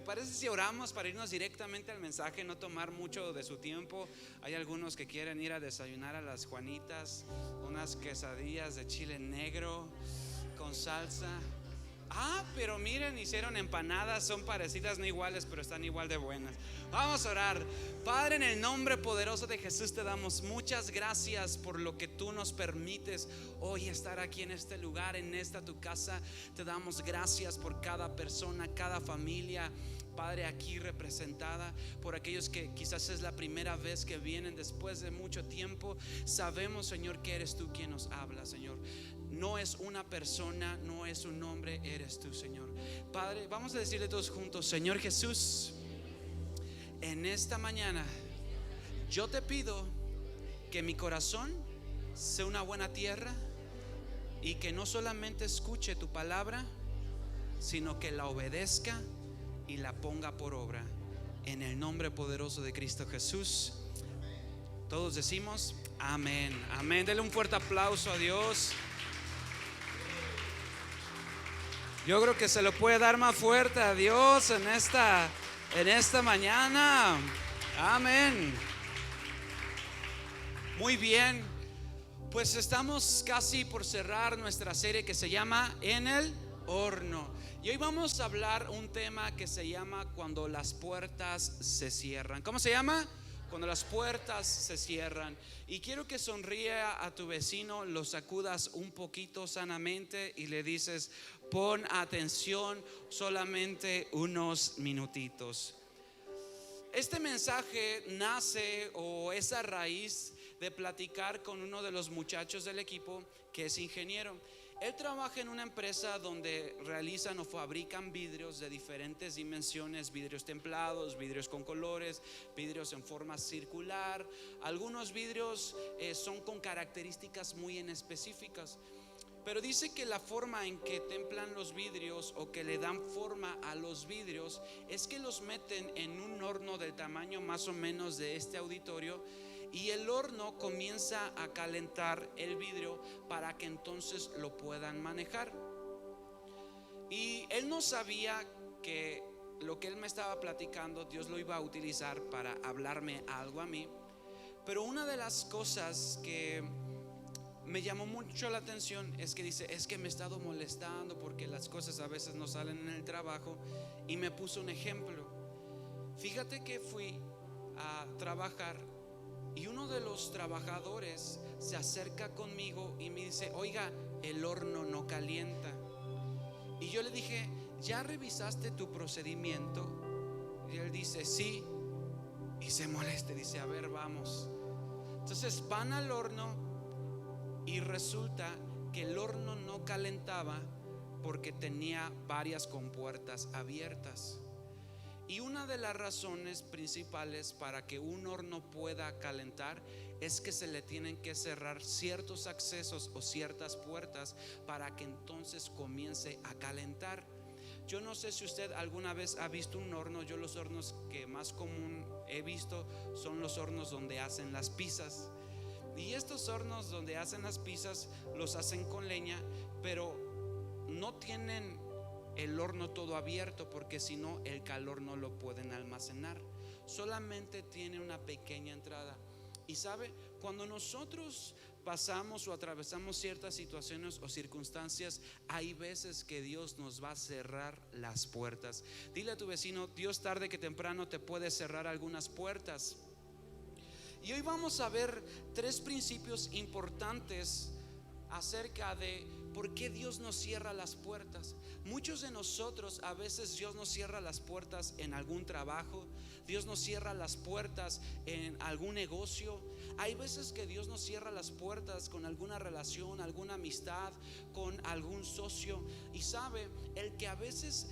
¿Me parece si oramos para irnos directamente al mensaje, no tomar mucho de su tiempo? Hay algunos que quieren ir a desayunar a las Juanitas, unas quesadillas de chile negro con salsa. Pero miren, hicieron empanadas, son parecidas, no iguales, pero están igual de buenas. Vamos a orar. Padre, en el nombre poderoso de Jesús te damos muchas gracias por lo que tú nos permites hoy estar aquí en este lugar, en esta tu casa. Te damos gracias por cada persona, cada familia, Padre, aquí representada, por aquellos que quizás es la primera vez que vienen después de mucho tiempo. Sabemos, Señor, que eres tú quien nos habla, Señor. No es una persona, no es un nombre, eres tú, Señor. Padre, vamos a decirle todos juntos: Señor Jesús, en esta mañana yo te pido que mi corazón sea una buena tierra y que no solamente escuche tu palabra, sino que la obedezca y la ponga por obra. En el nombre poderoso de Cristo Jesús. Todos decimos amén, amén. Denle un fuerte aplauso a Dios. Yo creo que se lo puede dar más fuerte a Dios en esta mañana. Amén. Muy bien, pues estamos casi por cerrar nuestra serie que se llama En el Horno. Y hoy vamos a hablar un tema que se llama Cuando las puertas se cierran. ¿Cómo se llama? Cuando las puertas se cierran. Y quiero que sonría a tu vecino, lo sacudas un poquito sanamente y le dices: pon atención solamente unos minutitos. Este mensaje nace o es a raíz de platicar con uno de los muchachos del equipo que es ingeniero. Él trabaja en una empresa donde realizan o fabrican vidrios de diferentes dimensiones: vidrios templados, vidrios con colores, vidrios en forma circular. Algunos vidrios son con características muy en específicas. Pero dice que la forma en que templan los vidrios o que le dan forma a los vidrios es que los meten en un horno del tamaño más o menos de este auditorio, y el horno comienza a calentar el vidrio para que entonces lo puedan manejar. Y él no sabía que lo que él me estaba platicando Dios lo iba a utilizar para hablarme algo a mí. Pero una de las cosas que me llamó mucho la atención es que dice: es que me he estado molestando porque las cosas a veces no salen en el trabajo. Y me puso un ejemplo. Fíjate que fui a trabajar y uno de los trabajadores se acerca conmigo y me dice: oiga, el horno no calienta. Y yo le dije: ¿ya revisaste tu procedimiento? Y él dice: sí. Y se molesta, dice: a ver, vamos. Entonces van al horno y resulta que el horno no calentaba porque tenía varias compuertas abiertas. Y una de las razones principales para que un horno pueda calentar es que se le tienen que cerrar ciertos accesos o ciertas puertas para que entonces comience a calentar. Yo no sé si usted alguna vez ha visto un horno. Yo los hornos que más común he visto son los hornos donde hacen las pizzas. Y estos hornos donde hacen las pizzas los hacen con leña, pero no tienen el horno todo abierto porque si no el calor no lo pueden almacenar. Solamente tiene una pequeña entrada. Y sabe, cuando nosotros pasamos o atravesamos ciertas situaciones o circunstancias, hay veces que Dios nos va a cerrar las puertas. Dile a tu vecino: Dios tarde que temprano te puede cerrar algunas puertas. Y hoy vamos a ver 3 principios importantes acerca de por qué Dios nos cierra las puertas. Muchos de nosotros a veces Dios nos cierra las puertas en algún trabajo, Dios nos cierra las puertas en algún negocio. Hay veces que Dios nos cierra las puertas con alguna relación, alguna amistad, con algún socio. Y sabe, el que a veces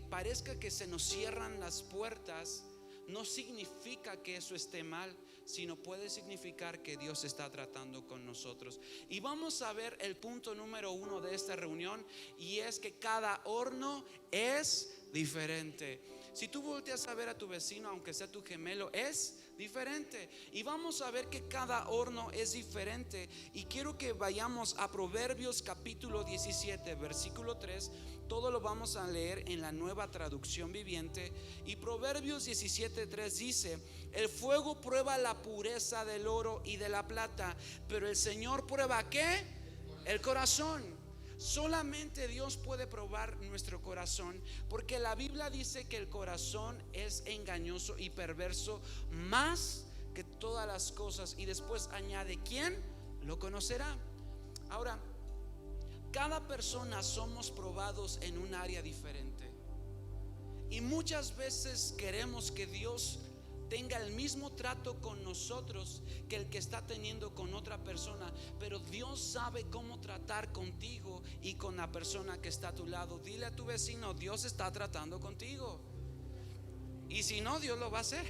parezca que se nos cierran las puertas no significa que eso esté mal, sino puede significar que Dios está tratando con nosotros. Y vamos a ver el punto número 1 de esta reunión, y es que cada horno es diferente. Si tú volteas a ver a tu vecino, aunque sea tu gemelo, es diferente. Y vamos a ver que cada horno es diferente. Y quiero que vayamos a Proverbios capítulo 17, versículo 3. Todo lo vamos a leer en la Nueva Traducción Viviente. Y Proverbios 17, 3 dice: el fuego prueba la pureza del oro y de la plata, pero el Señor prueba ¿qué? El corazón. Solamente Dios puede probar nuestro corazón, porque la Biblia dice que el corazón es engañoso y perverso más que todas las cosas. Y después añade: ¿quién lo conocerá? Ahora, cada persona somos probados en un área diferente. Y muchas veces queremos que Dios tenga el mismo trato con nosotros que el que está teniendo con otra persona, pero Dios sabe cómo tratar contigo y con la persona que está a tu lado. Dile a tu vecino: Dios está tratando contigo. Y si no, Dios lo va a hacer.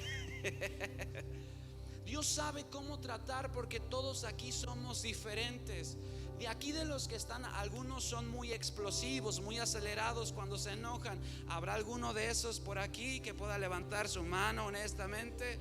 Dios sabe cómo tratar, porque todos aquí somos diferentes. De aquí, de los que están, algunos son muy explosivos, muy acelerados cuando se enojan. ¿Habrá alguno de esos por aquí que pueda levantar su mano honestamente?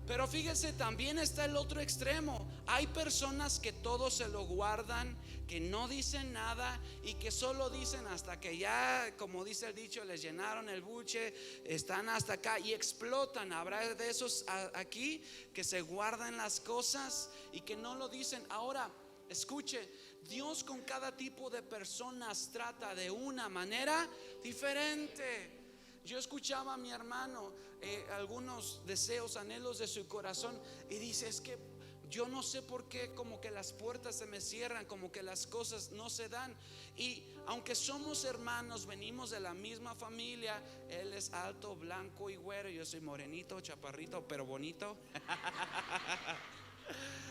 Pero fíjese, también está el otro extremo. Hay personas que todo se lo guardan, que no dicen nada y que solo dicen hasta que ya, como dice el dicho, les llenaron el buche, están hasta acá y explotan. Habrá de esos aquí que se guardan las cosas y que no lo dicen. Ahora, escuche, Dios con cada tipo de personas trata de una manera diferente. Yo escuchaba a mi hermano algunos deseos, anhelos de su corazón, y dice: es que yo no sé por qué como que las puertas se me cierran, como que las cosas no se dan. Y aunque somos hermanos, venimos de la misma familia. Él es alto, blanco y güero, yo soy morenito, chaparrito, pero bonito.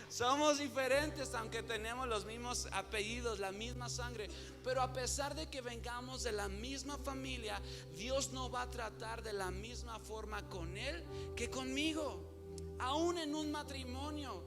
Somos diferentes, aunque tenemos los mismos apellidos, la misma sangre. Pero a pesar de que vengamos de la misma familia, Dios no va a tratar de la misma forma con él que conmigo. Aún en un matrimonio,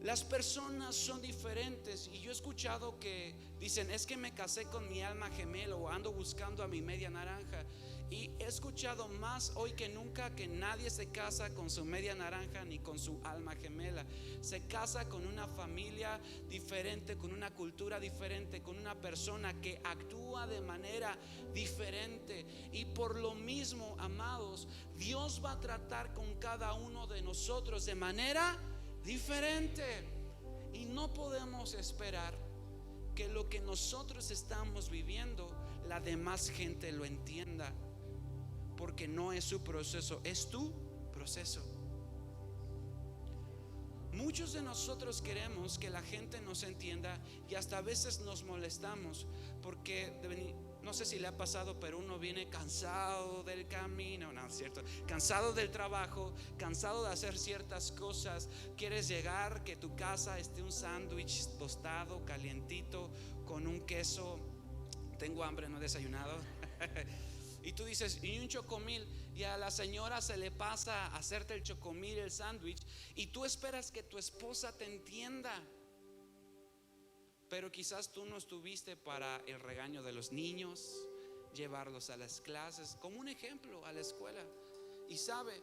las personas son diferentes. Y yo he escuchado que dicen: es que me casé con mi alma gemela, o ando buscando a mi media naranja. Y he escuchado más hoy que nunca que nadie se casa con su media naranja ni con su alma gemela. Se casa con una familia diferente, con una cultura diferente, con una persona que actúa de manera diferente. Y por lo mismo, amados, Dios va a tratar con cada uno de nosotros de manera diferente. Y no podemos esperar que lo que nosotros estamos viviendo la demás gente lo entienda, porque no es su proceso, es tu proceso. Muchos de nosotros queremos que la gente nos entienda, y hasta a veces nos molestamos porque no sé si le ha pasado, pero uno viene cansado del camino, no es cierto, cansado del trabajo, cansado de hacer ciertas cosas. Quieres llegar, que tu casa esté un sándwich tostado, calientito, con un queso. Tengo hambre, no he desayunado. Y tú dices: y un chocomil. Y a la señora se le pasa a hacerte el chocomil, el sándwich, y tú esperas que tu esposa te entienda. Pero quizás tú no estuviste para el regaño de los niños, llevarlos a las clases, como un ejemplo, a la escuela. Y sabe,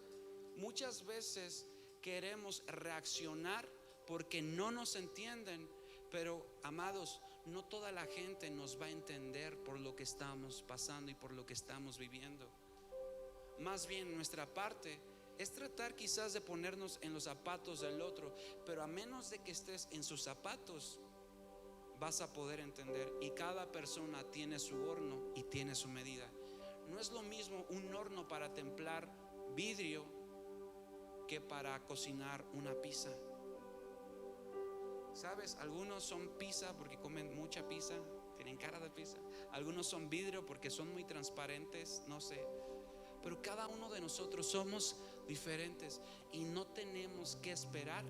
muchas veces queremos reaccionar porque no nos entienden. Pero, amados, no toda la gente nos va a entender por lo que estamos pasando y por lo que estamos viviendo. Más bien, nuestra parte es tratar quizás de ponernos en los zapatos del otro, pero a menos de que estés en sus zapatos, vas a poder entender. Y cada persona tiene su horno y tiene su medida. No es lo mismo un horno para templar vidrio que para cocinar una pizza. ¿Sabes? Algunos son pizza porque comen mucha pizza, tienen cara de pizza. Algunos son vidrio porque son muy transparentes, no sé. Pero cada uno de nosotros somos diferentes, y no tenemos que esperar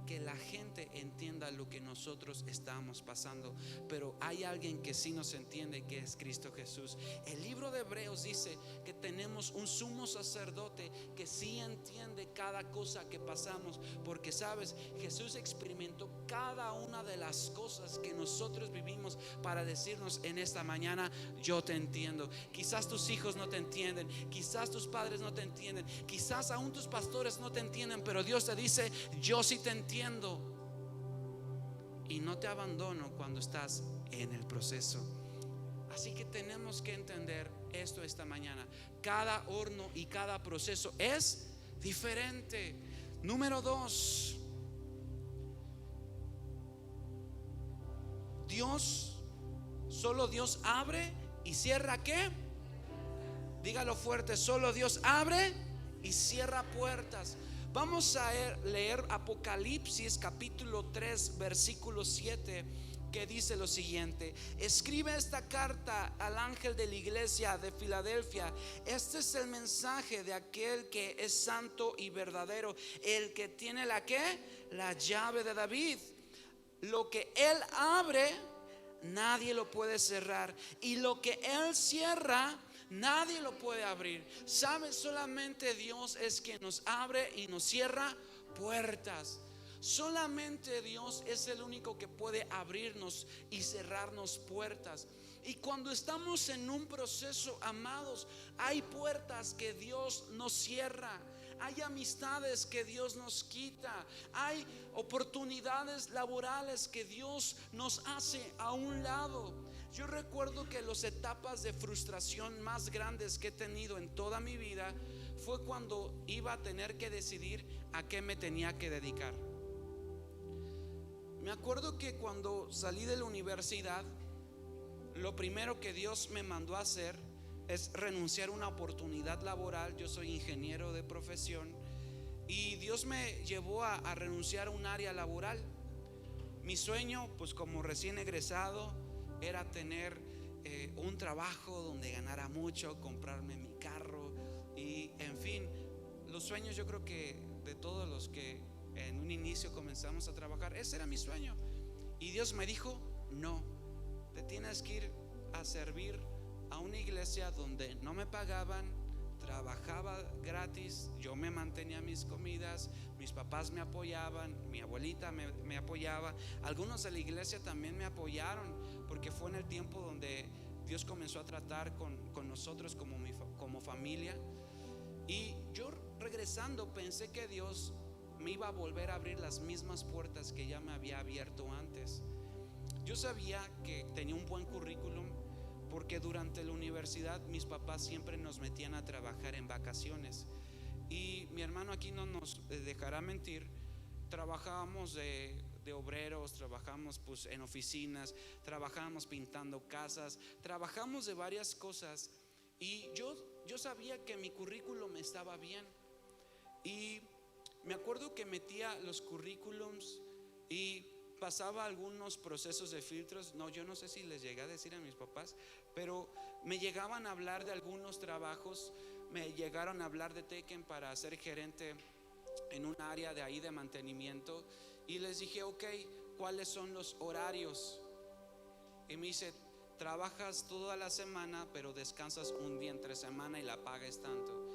que la gente entienda lo que nosotros estamos pasando, pero hay alguien que sí nos entiende, que es Cristo Jesús. El libro de Hebreos dice que tenemos un sumo sacerdote que sí entiende cada cosa que pasamos, porque sabes, Jesús experimentó cada una de las cosas que nosotros vivimos para decirnos en esta mañana: yo te entiendo. Quizás tus hijos no te entienden, quizás tus padres no te entienden, quizás aún tus pastores no te entienden, pero Dios te dice: yo sí te entiendo y no te abandono cuando estás en el proceso. Así que tenemos que entender esto esta mañana. Cada horno y cada proceso es diferente. Número 2, solo Dios abre y cierra. ¿Qué? Dígalo fuerte: solo Dios abre y cierra puertas. Vamos a leer Apocalipsis capítulo 3 versículo 7, que dice lo siguiente: escribe esta carta al ángel de la iglesia de Filadelfia. Este es el mensaje de aquel que es santo y verdadero, el que tiene la llave de David. Lo que él abre, nadie lo puede cerrar, y lo que él cierra, nadie lo puede abrir. ¿Sabes? Solamente Dios es quien nos abre y nos cierra puertas. Solamente Dios es el único que puede abrirnos y cerrarnos puertas. Y cuando estamos en un proceso, amados, hay puertas que Dios nos cierra, hay amistades que Dios nos quita, hay oportunidades laborales que Dios nos hace a un lado. Yo recuerdo que las etapas de frustración más grandes que he tenido en toda mi vida fue cuando iba a tener que decidir a qué me tenía que dedicar. Me acuerdo que cuando salí de la universidad, lo primero que Dios me mandó a hacer es renunciar a una oportunidad laboral. Yo soy ingeniero de profesión y Dios me llevó a renunciar a un área laboral. Mi sueño, pues como recién egresado, era tener un trabajo donde ganara mucho, comprarme mi carro y en fin, los sueños, yo creo que de todos los que en un inicio comenzamos a trabajar, ese era mi sueño. Y Dios me dijo: no, te tienes que ir a servir a una iglesia donde no me pagaban, trabajaba gratis, yo me mantenía mis comidas, mis papás me apoyaban, mi abuelita me apoyaba, algunos de la iglesia también me apoyaron, porque fue en el tiempo donde Dios comenzó a tratar con nosotros como familia. Y yo regresando pensé que Dios me iba a volver a abrir las mismas puertas que ya me había abierto antes. Yo sabía que tenía un buen currículum, porque durante la universidad mis papás siempre nos metían a trabajar en vacaciones. Y mi hermano aquí no nos dejará mentir, trabajábamos de obreros, trabajamos pues en oficinas, trabajamos pintando casas, trabajamos de varias cosas. Y yo sabía que mi currículum estaba bien. Y me acuerdo que metía los currículums y pasaba algunos procesos de filtros. No, yo no sé si les llegué a decir a mis papás, pero me llegaban a hablar de algunos trabajos. Me llegaron a hablar de Tekken para ser gerente en un área de ahí de mantenimiento. Y les dije: ok, ¿cuáles son los horarios? Y me dice: trabajas toda la semana, pero descansas un día entre semana y la paga es tanto.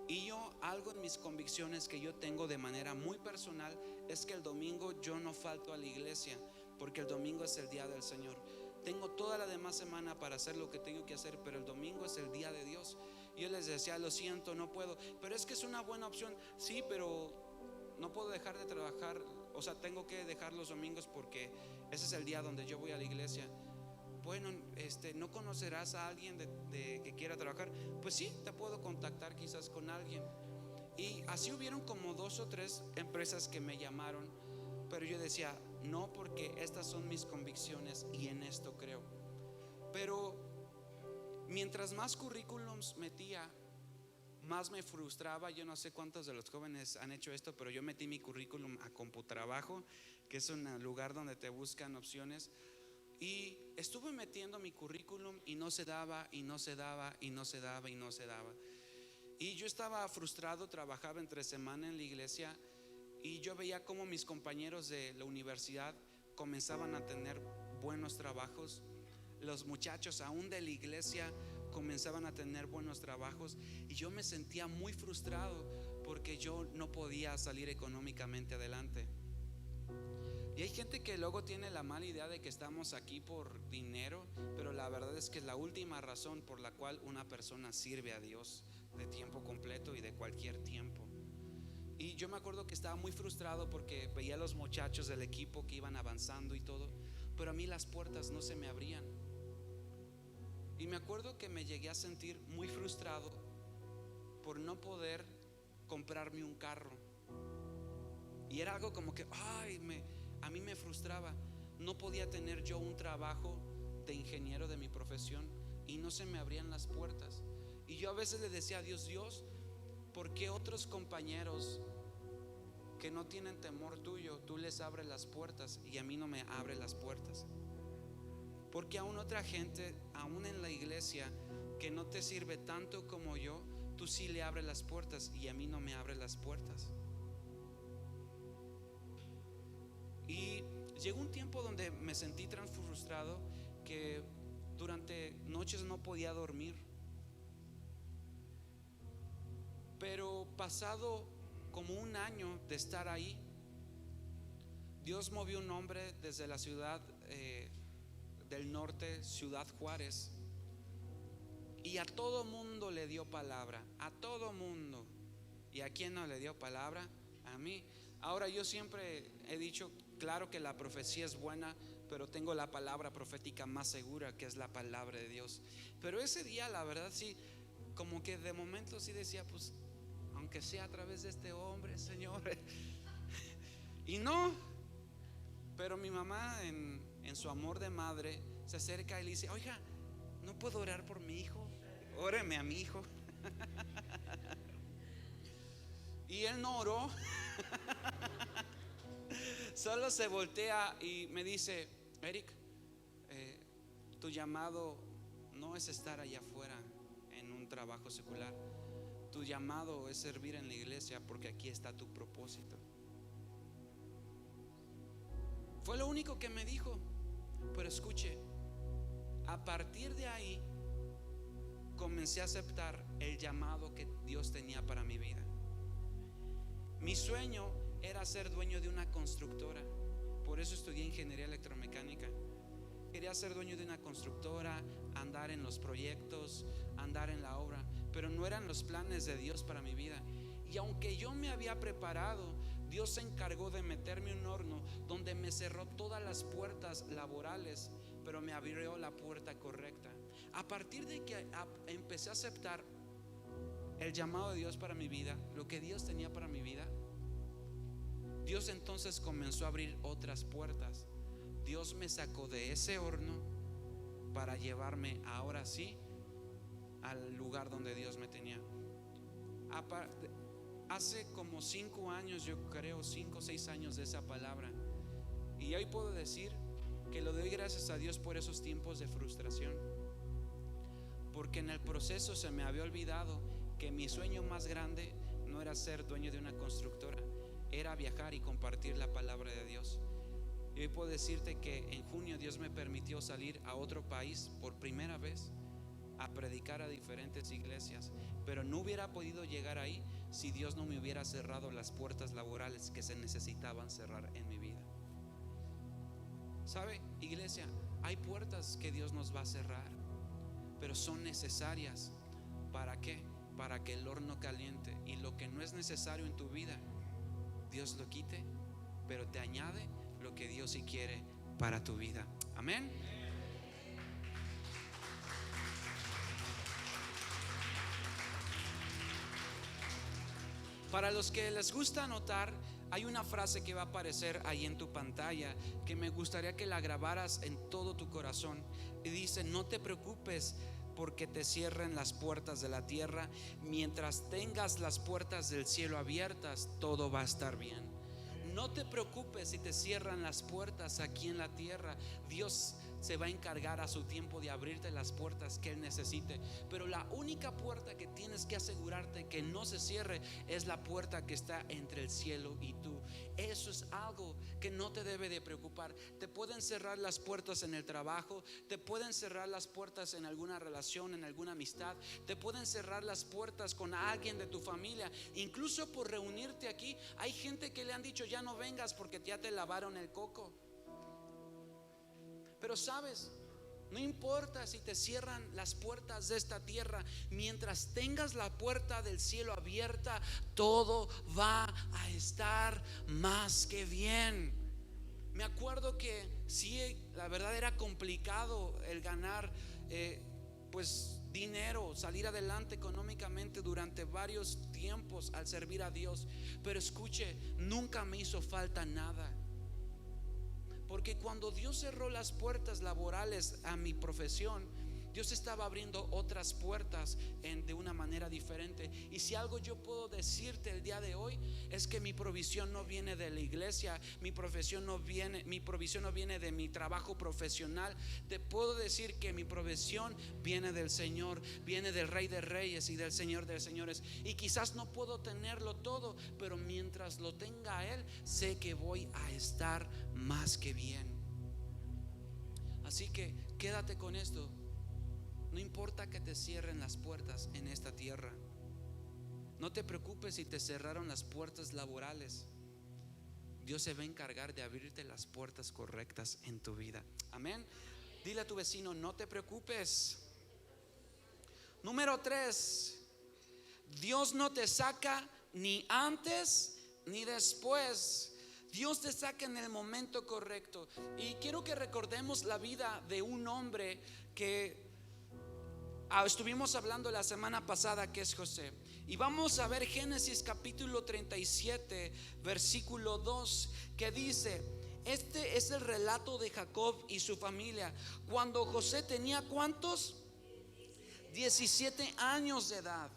Y yo, algo en mis convicciones que yo tengo de manera muy personal, es que el domingo yo no falto a la iglesia, porque el domingo es el día del Señor. Tengo toda la demás semana para hacer lo que tengo que hacer, pero el domingo es el día de Dios. Y yo les decía: lo siento, no puedo. Pero es que es una buena opción. Sí, pero no puedo dejar de trabajar. O sea, tengo que dejar los domingos porque ese es el día donde yo voy a la iglesia. Bueno, ¿no conocerás a alguien que quiera trabajar? Pues sí, te puedo contactar quizás con alguien. Y así hubieron como 2 o 3 empresas que me llamaron, pero yo decía: no, porque estas son mis convicciones y en esto creo. Pero mientras más currículums metía, más me frustraba. Yo no sé cuántos de los jóvenes han hecho esto, pero yo metí mi currículum a Computrabajo, que es un lugar donde te buscan opciones. Y estuve metiendo mi currículum y no se daba, y no se daba, y no se daba, y no se daba. Y yo estaba frustrado, trabajaba entre semana en la iglesia Y yo veía como mis compañeros de la universidad comenzaban a tener buenos trabajos. Los muchachos aún de la iglesia comenzaban a tener buenos trabajos. Y yo me sentía muy frustrado porque yo no podía salir económicamente adelante. Y hay gente que luego tiene la mala idea de que estamos aquí por dinero, pero la verdad es que es la última razón por la cual una persona sirve a Dios de tiempo completo y de cualquier tiempo. Y yo me acuerdo que estaba muy frustrado porque veía a los muchachos del equipo que iban avanzando y todo, pero a mí las puertas no se me abrían. Y me acuerdo que me llegué a sentir muy frustrado por no poder comprarme un carro. Y era algo como que a mí me frustraba. No podía tener yo un trabajo de ingeniero de mi profesión y no se me abrían las puertas. Y yo a veces le decía a Dios: Dios, ¿por qué otros compañeros que no tienen temor tuyo, tú les abres las puertas y a mí no me abres las puertas? Porque aún otra gente, aún en la iglesia, que no te sirve tanto como yo, tú sí le abres las puertas y a mí no me abres las puertas. Y llegó un tiempo donde me sentí tan frustrado que durante noches no podía dormir. Pero pasado como un año de estar ahí, Dios movió un hombre desde la ciudad del norte, Ciudad Juárez, y a todo mundo le dio palabra, a todo mundo. ¿Y a quién no le dio palabra? A mí. Ahora, yo siempre he dicho, claro que la profecía es buena, pero tengo la palabra profética más segura, que es la palabra de Dios. Pero ese día, la verdad, sí, como que de momento sí decía, pues aunque sea a través de este hombre, Señor. Y no, pero mi mamá en su amor de madre se acerca y le dice: oiga, ¿no puedo orar por mi hijo? Óreme a mi hijo. Y él no oró. Solo se voltea y me dice: Eric, tu llamado no es estar allá afuera en un trabajo secular. Tu llamado es servir en la iglesia, porque aquí está tu propósito. Fue lo único que me dijo. Pero escuche, a partir de ahí comencé a aceptar el llamado que Dios tenía para mi vida. Mi sueño era ser dueño de una constructora. Por eso estudié ingeniería electromecánica. Quería ser dueño de una constructora, andar en los proyectos, andar en la obra, pero no eran los planes de Dios para mi vida. Y aunque yo me había preparado, Dios se encargó de meterme en un horno donde me cerró todas las puertas laborales, pero me abrió la puerta correcta. A partir de que empecé a aceptar el llamado de Dios para mi vida, lo que Dios tenía para mi vida, Dios entonces comenzó a abrir otras puertas. Dios me sacó de ese horno para llevarme ahora sí al lugar donde Dios me tenía. Hace como 5 años, yo creo 5 o 6 años de esa palabra, y hoy puedo decir que le doy gracias a Dios por esos tiempos de frustración, porque en el proceso se me había olvidado que mi sueño más grande no era ser dueño de una constructora, era viajar y compartir la palabra de Dios. Y hoy puedo decirte que en junio Dios me permitió salir a otro país por primera vez a predicar a diferentes iglesias, pero no hubiera podido llegar ahí si Dios no me hubiera cerrado las puertas laborales que se necesitaban cerrar en mi vida. ¿Sabe, iglesia? Hay puertas que Dios nos va a cerrar, pero son necesarias. ¿Para qué? Para que el horno caliente, y lo que no es necesario en tu vida, Dios lo quite, pero te añade lo que Dios sí quiere para tu vida. Amén. Para los que les gusta anotar, hay una frase que va a aparecer ahí en tu pantalla que me gustaría que la grabaras en todo tu corazón. Y dice: no te preocupes porque te cierren las puertas de la tierra. Mientras tengas las puertas del cielo abiertas, todo va a estar bien. No te preocupes si te cierran las puertas aquí en la tierra. Dios se va a encargar a su tiempo de abrirte las puertas que Él necesite. Pero la única puerta que tienes que asegurarte que no se cierre es la puerta que está entre el cielo y tú. eso es algo que no te debe de preocupar. Te pueden cerrar las puertas en el trabajo, te pueden cerrar las puertas en alguna relación, en alguna amistad, te pueden cerrar las puertas con alguien de tu familia, incluso por reunirte aquí. Hay gente que le han dicho ya no vengas porque ya te lavaron el coco. Pero sabes, no importa si te cierran las puertas de esta tierra, mientras tengas la puerta del cielo abierta, todo va a estar más que bien. Me acuerdo que sí, la verdad era complicado el ganar pues dinero, salir adelante económicamente durante varios tiempos al servir a Dios. Pero escuche, nunca me hizo falta nada. Porque cuando Dios cerró las puertas laborales a mi profesión, Dios estaba abriendo otras puertas de una manera diferente. Y si algo yo puedo decirte el día de hoy es que mi provisión no viene de la iglesia, mi provisión no viene de mi trabajo profesional. Te puedo decir que mi provisión viene del Señor, viene del Rey de Reyes y del Señor de Señores. Y quizás no puedo tenerlo todo, pero mientras lo tenga Él, sé que voy a estar más que bien. Así que quédate con esto. No importa que te cierren las puertas en esta tierra. No te preocupes si te cerraron las puertas laborales. Dios se va a encargar de abrirte las puertas correctas en tu vida. Amén. Dile a tu vecino, no te preocupes. Número 3, Dios no te saca ni antes ni después. Dios te saca en el momento correcto. Y quiero que recordemos la vida de un hombre que estuvimos hablando la semana pasada, que es José. Y vamos a ver Génesis capítulo 37 versículo 2, que dice: este es el relato de Jacob y su familia cuando José tenía ¿cuántos? 17 años de edad.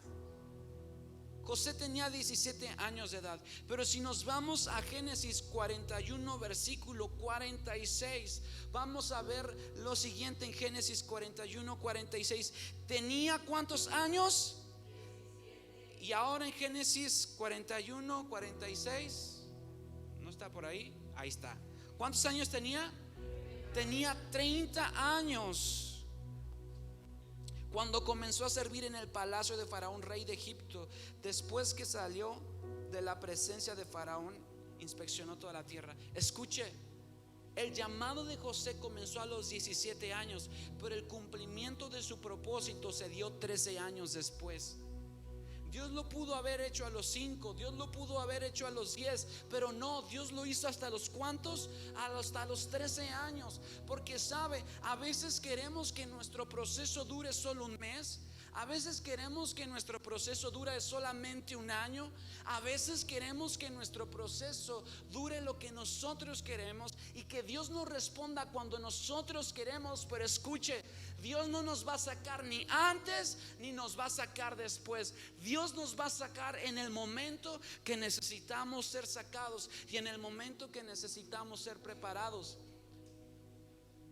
José tenía 17 años de edad. Pero si nos vamos a Génesis 41 versículo 46, vamos a ver lo siguiente en Génesis 41, 46. ¿Tenía cuántos años? Y ahora en Génesis 41, 46, ¿no está por ahí? Ahí está. ¿Cuántos años tenía? Tenía 30 años cuando comenzó a servir en el palacio de Faraón, rey de Egipto. Después que salió de la presencia de Faraón, inspeccionó toda la tierra. Escuche, el llamado de José comenzó a los 17 años, pero el cumplimiento de su propósito se dio 13 años después. Dios lo pudo haber hecho a los 5, Dios lo pudo haber hecho a los 10, pero no, Dios lo hizo hasta los ¿cuántos? Hasta los 13 años. Porque sabe, a veces queremos que nuestro proceso dure solo un mes. A veces queremos que nuestro proceso dure solamente un año. A veces queremos que nuestro proceso dure lo que nosotros queremos y que Dios nos responda cuando nosotros queremos. Pero escuche, Dios no nos va a sacar ni antes ni nos va a sacar después. Dios nos va a sacar en el momento que necesitamos ser sacados y en el momento que necesitamos ser preparados.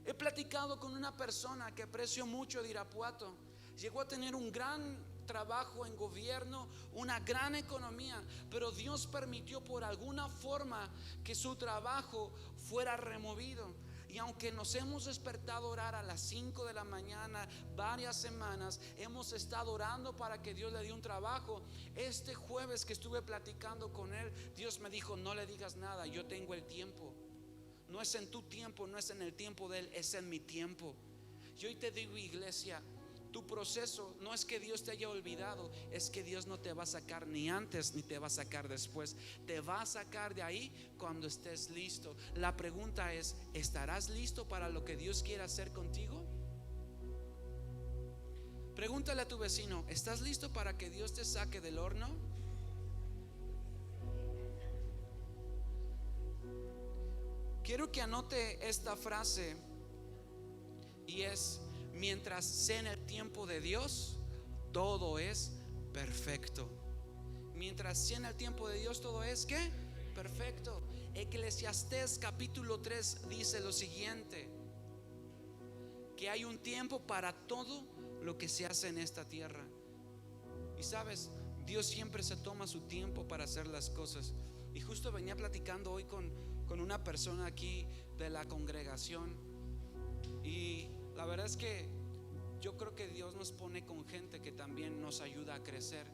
He platicado con una persona que aprecio mucho de Irapuato. Llegó a tener un gran trabajo en gobierno, una gran economía, pero Dios permitió por alguna forma que su trabajo fuera removido. Y aunque nos hemos despertado a orar a las 5 de la mañana varias semanas, hemos estado orando para que Dios le dé un trabajo. Este jueves que estuve platicando con él, Dios me dijo: no le digas nada, yo tengo el tiempo. No es en tu tiempo, no es en el tiempo de él, es en mi tiempo. Y hoy te digo, iglesia, tu proceso no es que Dios te haya olvidado, es que Dios no te va a sacar ni antes ni te va a sacar después. Te va a sacar de ahí cuando estés listo. La pregunta es: ¿estarás listo para lo que Dios quiere hacer contigo? Pregúntale a tu vecino: ¿estás listo para que Dios te saque del horno? Quiero que anote esta frase, y es: mientras sea en el tiempo de Dios, todo es perfecto. Mientras sea en el tiempo de Dios, todo es ¿qué? Perfecto. Eclesiastés capítulo 3 dice lo siguiente: que hay un tiempo para todo lo que se hace en esta tierra. Y sabes, Dios siempre se toma su tiempo para hacer las cosas. Y justo venía platicando hoy con una persona aquí de la congregación, y la verdad es que yo creo que Dios nos pone con gente que también nos ayuda a crecer.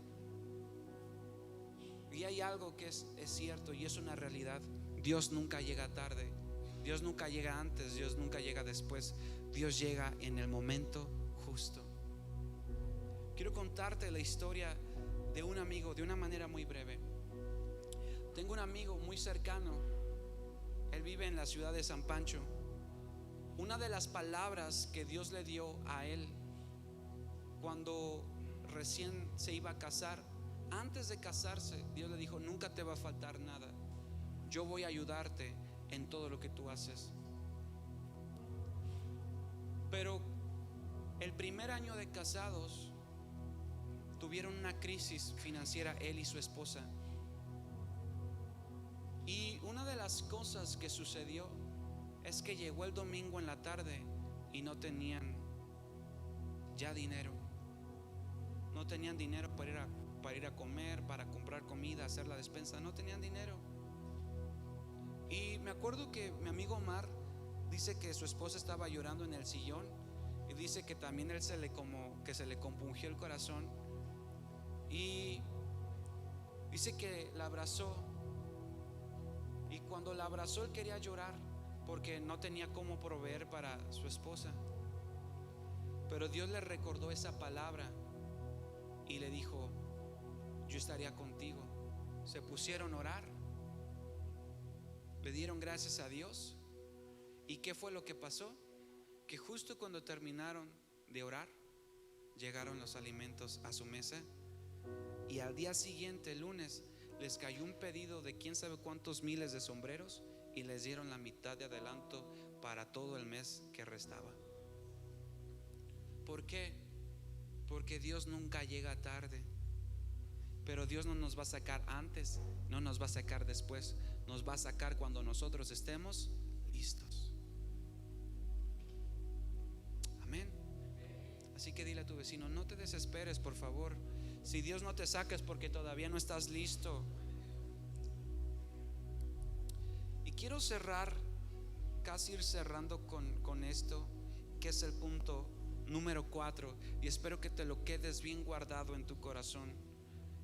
Y hay algo que es cierto y es una realidad: Dios nunca llega tarde, Dios nunca llega antes, Dios nunca llega después. Dios llega en el momento justo. Quiero contarte la historia de un amigo de una manera muy breve. Tengo un amigo muy cercano, él vive en la ciudad de San Pancho. Una de las palabras que Dios le dio a él cuando recién se iba a casar, antes de casarse, Dios le dijo: nunca te va a faltar nada, yo voy a ayudarte en todo lo que tú haces. Pero el primer año de casados tuvieron una crisis financiera él y su esposa. Y una de las cosas que sucedió es que llegó el domingo en la tarde y no tenían ya dinero. No tenían dinero para ir a comer, para comprar comida, hacer la despensa. No tenían dinero. Y me acuerdo que mi amigo Omar dice que su esposa estaba llorando en el sillón, y dice que también él se le compungió el corazón, y dice que la abrazó, y cuando la abrazó él quería llorar porque no tenía cómo proveer para su esposa. Pero Dios le recordó esa palabra y le dijo: yo estaría contigo. Se pusieron a orar, le dieron gracias a Dios. ¿Y qué fue lo que pasó? Que justo cuando terminaron de orar, llegaron los alimentos a su mesa, y al día siguiente, el lunes, les cayó un pedido de quién sabe cuántos miles de sombreros, y les dieron la mitad de adelanto para todo el mes que restaba. ¿Por qué? Porque Dios nunca llega tarde. Pero Dios no nos va a sacar antes, no nos va a sacar después, nos va a sacar cuando nosotros estemos listos. Amén. Así que dile a tu vecino: no te desesperes, por favor. Si Dios no te saca es porque todavía no estás listo. Y quiero cerrar, casi ir cerrando con esto, que es el punto número 4, y espero que te lo quedes bien guardado en tu corazón,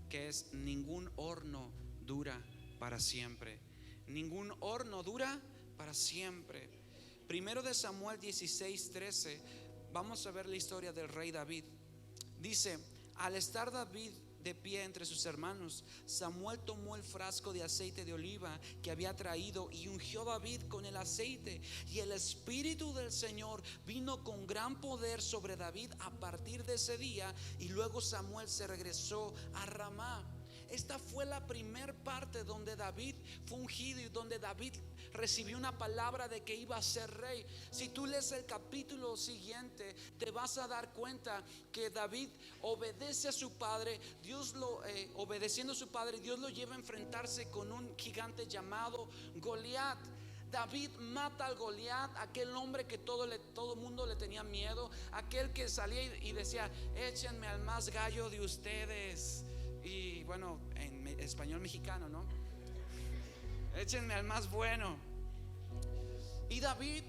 que es: ningún horno dura para siempre. Ningún horno dura para siempre. Primero de Samuel 16:13, vamos a ver la historia del rey David. Dice: al estar David de pie entre sus hermanos, Samuel tomó el frasco de aceite de oliva que había traído y ungió a David con el aceite, y el Espíritu del Señor vino con gran poder sobre David a partir de ese día. Y luego Samuel se regresó a Ramá. Esta fue la primer parte donde David fue ungido y donde David recibió una palabra de que iba a ser rey. Si tú lees el capítulo siguiente, te vas a dar cuenta que David obedece a su padre. Obedeciendo a su padre, Dios lo lleva a enfrentarse con un gigante llamado Goliat. David mata al Goliat, aquel hombre que todo el mundo le tenía miedo, aquel que salía y decía: échenme al más gallo de ustedes. Y bueno, en español mexicano, ¿no? Échenme al más bueno. Y David,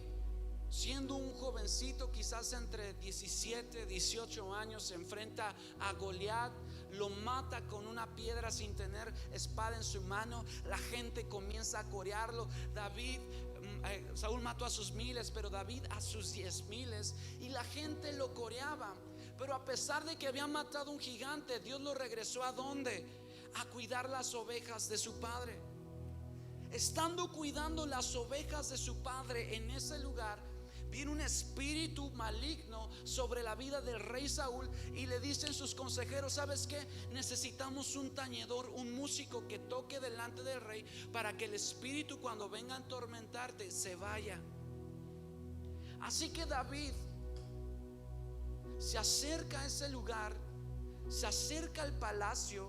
siendo un jovencito, quizás entre 17, 18 años, se enfrenta a Goliat, lo mata con una piedra sin tener espada en su mano. La gente comienza a corearlo. Saúl mató a sus miles, pero David a sus 10,000, y la gente lo coreaba. Pero a pesar de que había matado un gigante, Dios lo regresó ¿a dónde? A cuidar las ovejas de su padre. Estando cuidando las ovejas de su padre en ese lugar, viene un espíritu maligno sobre la vida del rey Saúl, y le dicen sus consejeros: ¿sabes qué? Necesitamos un tañedor, un músico que toque delante del rey, para que el espíritu, cuando venga a atormentarte, se vaya. Así que David se acerca a ese lugar, se acerca al palacio,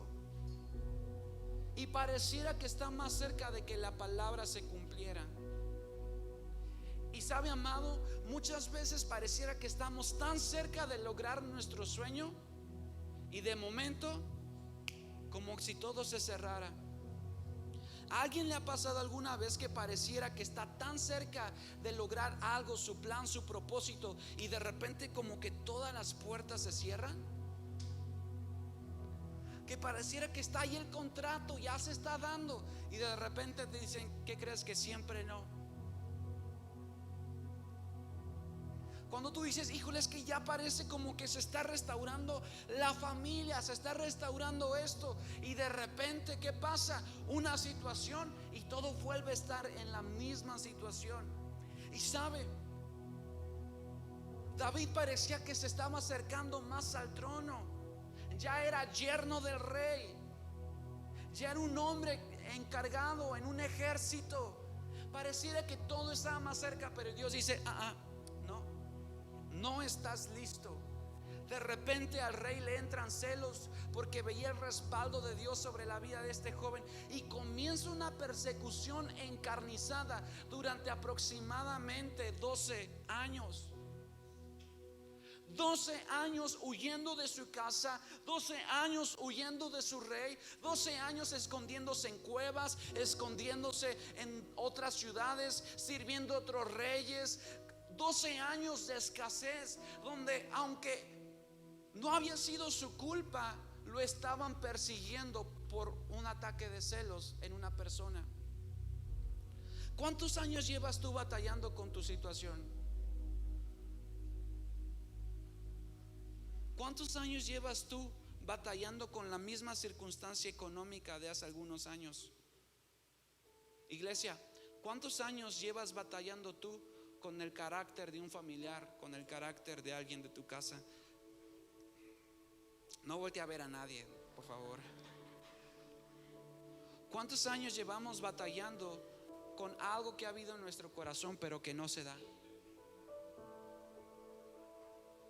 y pareciera que está más cerca de que la palabra se cumpliera. Y sabe, amado, muchas veces pareciera que estamos tan cerca de lograr nuestro sueño, y de momento, como si todo se cerrara. ¿A alguien le ha pasado alguna vez que pareciera que está tan cerca de lograr algo, su plan, su propósito, y de repente como que todas las puertas se cierran? Que pareciera que está ahí el contrato, ya se está dando, y de repente te dicen, ¿qué crees? Que siempre no. Cuando tú dices, híjole, es que ya parece como que se está restaurando la familia, se está restaurando esto, y de repente, ¿qué pasa? Una situación y todo vuelve a estar en la misma situación. Y sabe, David parecía que se estaba acercando más al trono. Ya era yerno del rey, ya era un hombre encargado en un ejército. Pareciera que todo estaba más cerca, pero Dios dice, no estás listo. De repente al rey le entran celos porque veía el respaldo de Dios sobre la vida de este joven, y comienza una persecución encarnizada durante aproximadamente 12 años. 12 años huyendo de su casa, 12 años huyendo de su rey, 12 años escondiéndose en cuevas, escondiéndose en otras ciudades, sirviendo a otros reyes. 12 años de escasez, donde aunque no había sido su culpa, lo estaban persiguiendo por un ataque de celos en una persona. ¿Cuántos años llevas tú batallando con tu situación? ¿Cuántos años llevas tú batallando con la misma circunstancia económica de hace algunos años? Iglesia, ¿cuántos años llevas batallando tú con el carácter de un familiar, con el carácter de alguien de tu casa? No voltee a ver a nadie, por favor. ¿Cuántos años llevamos batallando con algo que ha habido en nuestro corazón pero que no se da?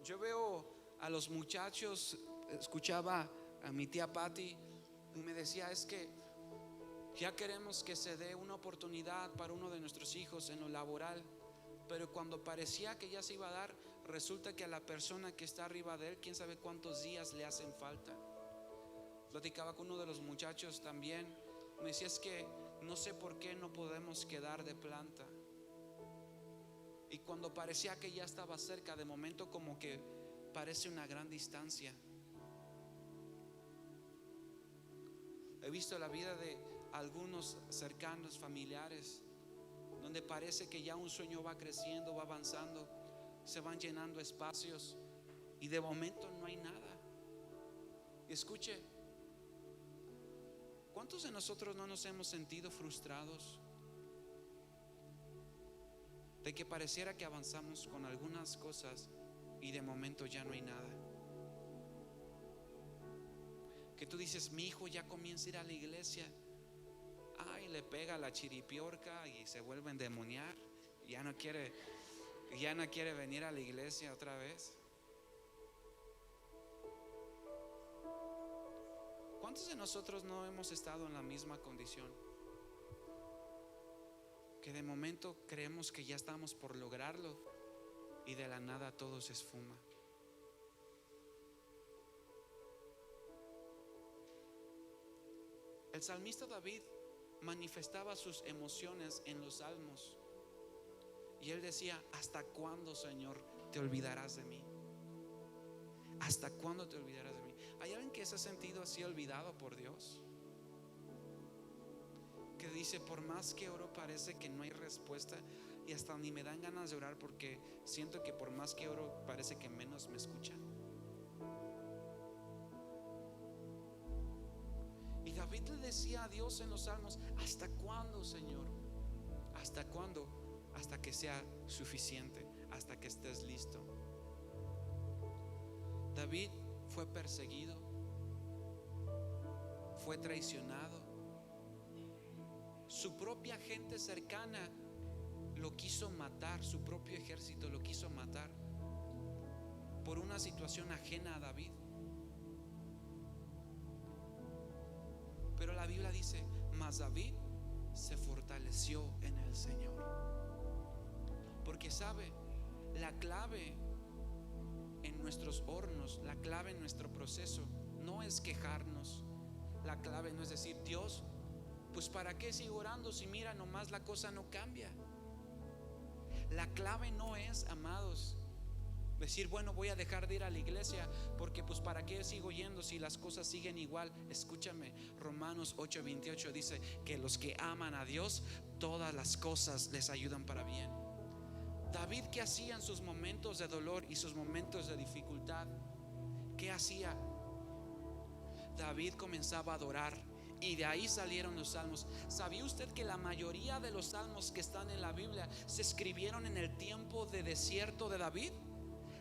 Yo veo a los muchachos, escuchaba a mi tía Patty y me decía, es que ya queremos que se dé una oportunidad para uno de nuestros hijos en lo laboral, pero cuando parecía que ya se iba a dar, resulta que a la persona que está arriba de él, quién sabe cuántos días le hacen falta. Platicaba con uno de los muchachos también, me decía, es que no sé por qué no podemos quedar de planta. Y cuando parecía que ya estaba cerca, de momento como que parece una gran distancia. He visto la vida de algunos cercanos, familiares, donde parece que ya un sueño va creciendo, va avanzando, se van llenando espacios y de momento no hay nada. Y escuche, ¿cuántos de nosotros no nos hemos sentido frustrados de que pareciera que avanzamos con algunas cosas y de momento ya no hay nada? Que tú dices, mi hijo ya comienza a ir a la iglesia, ay, le pega la chiripiorca y se vuelve a endemoniar, ya no quiere venir a la iglesia otra vez. ¿Cuántos de nosotros no hemos estado en la misma condición? Que de momento creemos que ya estamos por lograrlo y de la nada todo se esfuma. El salmista David manifestaba sus emociones en los salmos y él decía, ¿hasta cuándo, Señor, te olvidarás de mí? ¿Hasta cuándo te olvidarás de mí? ¿Hay alguien que se ha sentido así olvidado por Dios? Que dice, por más que oro parece que no hay respuesta, y hasta ni me dan ganas de orar porque siento que por más que oro parece que menos me escuchan. Y David le decía a Dios en los salmos, ¿hasta cuándo, Señor? ¿Hasta cuándo? Hasta que sea suficiente, hasta que estés listo. David fue perseguido, fue traicionado, su propia gente cercana lo quiso matar, su propio ejército lo quiso matar por una situación ajena a David. Pero la Biblia dice, mas David se fortaleció en el Señor. Porque sabe, la clave en nuestros hornos, la clave en nuestro proceso no es quejarnos. La clave no es decir, Dios, pues ¿para qué sigo orando si mira nomás la cosa no cambia? La clave no es, amados, decir, bueno, voy a dejar de ir a la iglesia porque pues ¿para qué sigo yendo si las cosas siguen igual? Escúchame, Romanos 8:28 dice que los que aman a Dios, todas las cosas les ayudan para bien. David, ¿qué hacía en sus momentos de dolor y sus momentos de dificultad? ¿Qué hacía? David comenzaba a adorar, y de ahí salieron los salmos. ¿Sabía usted que la mayoría de los salmos que están en la Biblia se escribieron en el tiempo de desierto de David?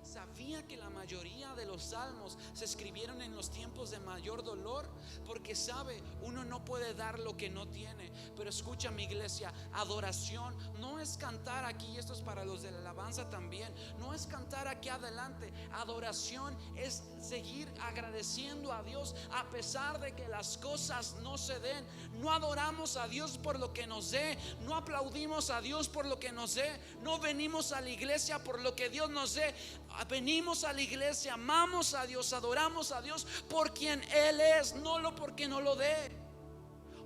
¿Sabía que la mayoría de los salmos se escribieron en los tiempos de mayor dolor? Porque sabe, uno no puede dar lo que no tiene. Pero escucha, mi iglesia, adoración no es cantar aquí, y esto es para los de la alabanza también, no es cantar aquí adelante. Adoración es seguir agradeciendo a Dios a pesar de que las cosas no se den. No adoramos a Dios por lo que nos dé, no aplaudimos a Dios por lo que nos dé, no venimos a la iglesia por lo que Dios nos dé. Venimos a la iglesia, amamos a Dios, adoramos a Dios por quien Él es, no lo porque no lo dé.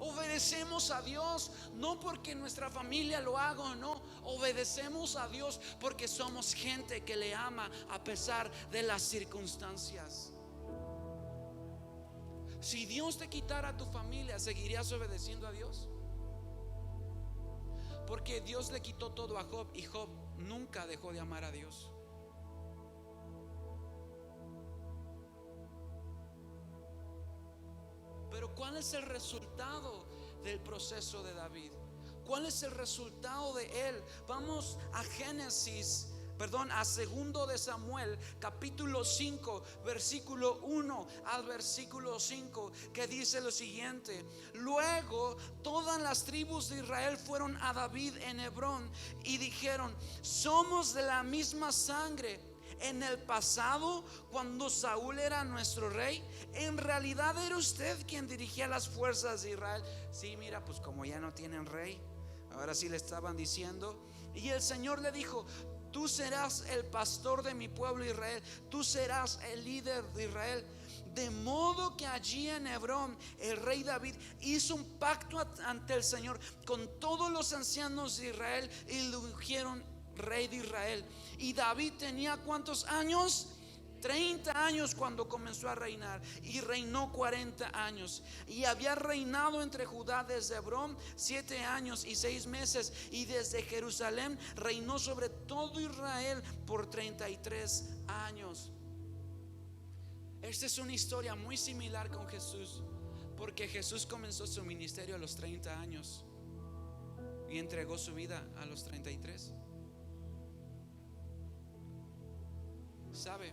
Obedecemos a Dios no porque nuestra familia lo haga o no. Obedecemos a Dios porque somos gente que le ama a pesar de las circunstancias. Si Dios te quitara a tu familia, ¿seguirías obedeciendo a Dios? Porque Dios le quitó todo a Job y Job nunca dejó de amar a Dios. Pero ¿cuál es el resultado del proceso de David? ¿Cuál es el resultado de él? Vamos a a 2 de Samuel, capítulo 5, versículo 1 al versículo 5, que dice lo siguiente: luego todas las tribus de Israel fueron a David en Hebrón y dijeron: somos de la misma sangre. En el pasado, cuando Saúl era nuestro rey, en realidad era usted quien dirigía las fuerzas de Israel. Sí, mira, pues como ya no tienen rey, ahora sí le estaban diciendo. Y el Señor le dijo: tú serás el pastor de mi pueblo Israel, tú serás el líder de Israel. De modo que allí en Hebrón el rey David hizo un pacto ante el Señor con todos los ancianos de Israel y lo ungieron rey de Israel. Y David tenía ¿cuántos años? 30 años cuando comenzó a reinar, y reinó 40 años. Y había reinado entre Judá desde Hebrón 7 años y 6 meses, y desde Jerusalén reinó sobre todo Israel por 33 años. Esta es una historia muy similar con Jesús, porque Jesús comenzó su ministerio a los 30 años y entregó su vida a los 33. ¿Sabe?